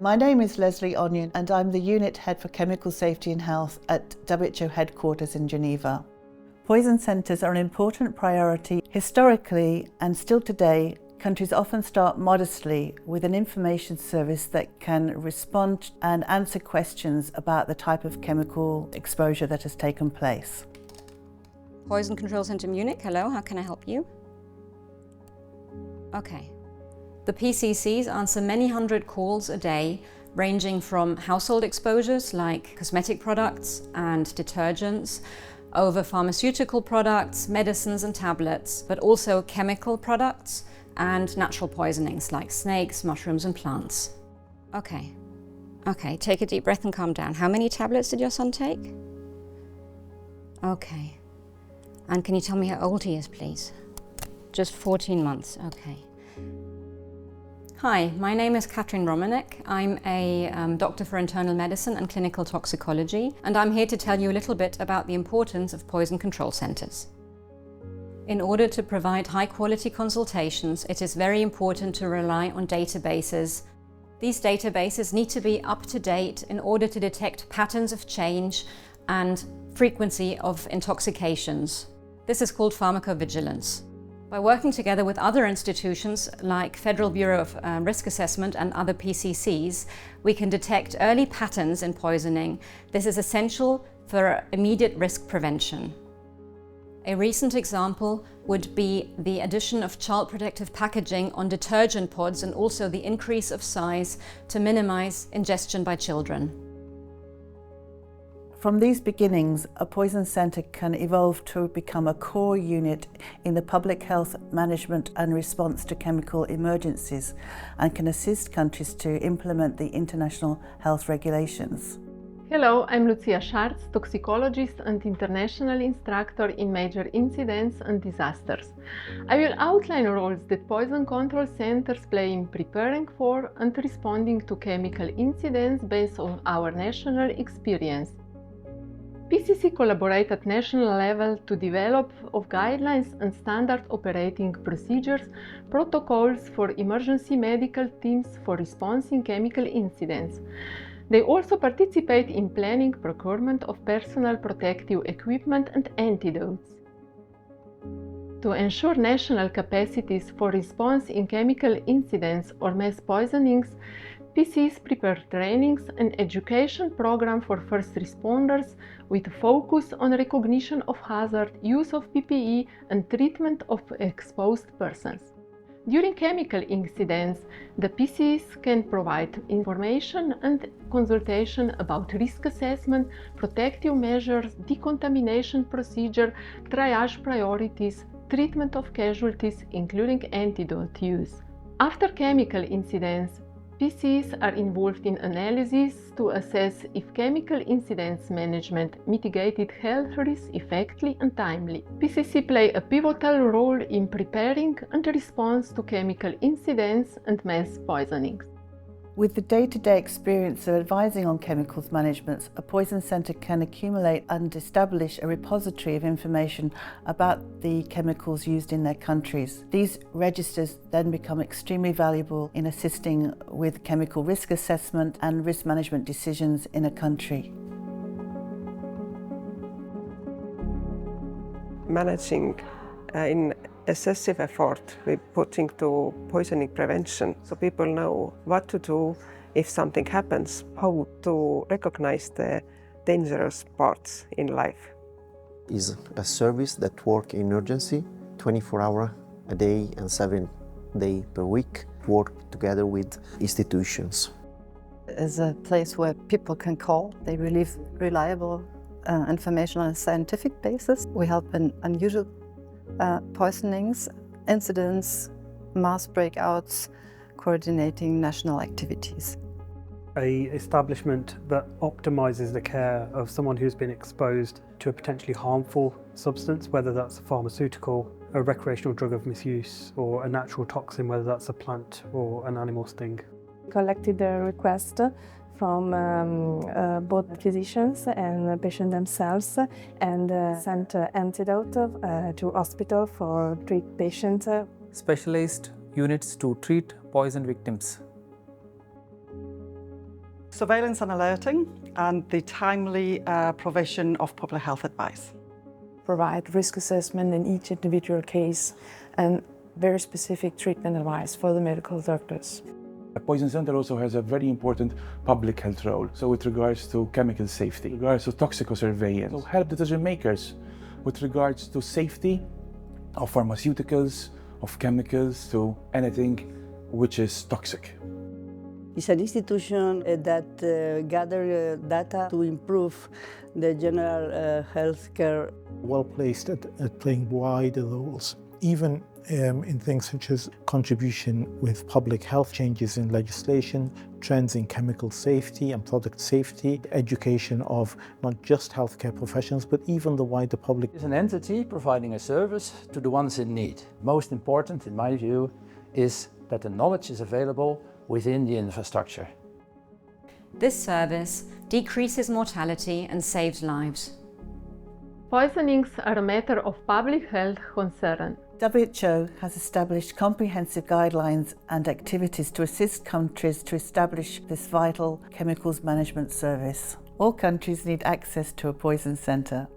My name is Leslie Onion and I'm the Unit Head for Chemical Safety and Health at WHO headquarters in Geneva. Poison centres are an important priority. Historically, and still today, countries often start modestly with an information service that can respond and answer questions about the type of chemical exposure that has taken place. Poison Control Centre Munich, hello, how can I help you? Okay. The PCCs answer many hundred calls a day, ranging from household exposures like cosmetic products and detergents, over pharmaceutical products, medicines and tablets, but also chemical products and natural poisonings like snakes, mushrooms and plants. Okay, take a deep breath and calm down. How many tablets did your son take? Okay. And can you tell me how old he is, please? Just 14 months, okay. Hi, my name is Katrin Romanek. I'm a doctor for internal medicine and clinical toxicology, and I'm here to tell you a little bit about the importance of poison control centres. In order to provide high-quality consultations, it is very important to rely on databases. These databases need to be up to date in order to detect patterns of change and frequency of intoxications. This is called pharmacovigilance. By working together with other institutions like Federal Bureau of Risk Assessment and other PCCs, we can detect early patterns in poisoning. This is essential for immediate risk prevention. A recent example would be the addition of child protective packaging on detergent pods and also the increase of size to minimize ingestion by children. From these beginnings, a poison centre can evolve to become a core unit in the public health management and response to chemical emergencies and can assist countries to implement the international health regulations. Hello, I'm Lucia Scharz, toxicologist and international instructor in major incidents and disasters. I will outline roles that poison control centers play in preparing for and responding to chemical incidents based on our national experience. PCC collaborate at national level to develop of guidelines and standard operating procedures, protocols for emergency medical teams for response in chemical incidents. They also participate in planning procurement of personal protective equipment and antidotes. To ensure national capacities for response in chemical incidents or mass poisonings, PCs prepare trainings and education program for first responders with focus on recognition of hazard, use of PPE and treatment of exposed persons. During chemical incidents, the PCs can provide information and consultation about risk assessment, protective measures, decontamination procedure, triage priorities, treatment of casualties, including antidote use. After chemical incidents, PCs are involved in analysis to assess if chemical incidents management mitigated health risks effectively and timely. PCC play a pivotal role in preparing and response to chemical incidents and mass poisonings. With the day-to-day experience of advising on chemicals management, a poison centre can accumulate and establish a repository of information about the chemicals used in their countries. These registers then become extremely valuable in assisting with chemical risk assessment and risk management decisions in a country. Managing in excessive effort we put into poisoning prevention, so people know what to do if something happens, how to recognize the dangerous parts in life. Is a service that works in urgency 24 hours a day and 7 days per week, work together with institutions. It's a place where people can call. They receive reliable information on a scientific basis. We help in unusual poisonings, incidents, mass breakouts, coordinating national activities. An establishment that optimises the care of someone who's been exposed to a potentially harmful substance, whether that's a pharmaceutical, a recreational drug of misuse, or a natural toxin, whether that's a plant or an animal sting. Collected the request from both physicians and patients themselves and sent antidote to hospital for treat patients. Specialized units to treat poison victims. surveillance and alerting, and the timely provision of public health advice. Provide risk assessment in each individual case and very specific treatment advice for the medical doctors. A poison center also has a very important public health role. So with regards to chemical safety, with regards to toxicosurveillance, so help decision makers with regards to safety of pharmaceuticals, of chemicals, to anything which is toxic. It's an institution that gathers data to improve the general health care. Well placed at playing wider roles, even in things such as contribution with public health changes in legislation, trends in chemical safety and product safety, education of not just healthcare professionals but even the wider public. It's an entity providing a service to the ones in need. Most important, in my view, is that the knowledge is available within the infrastructure. This service decreases mortality and saves lives. Poisonings are a matter of public health concern. WHO has established comprehensive guidelines and activities to assist countries to establish this vital chemicals management service. All countries need access to a poison centre.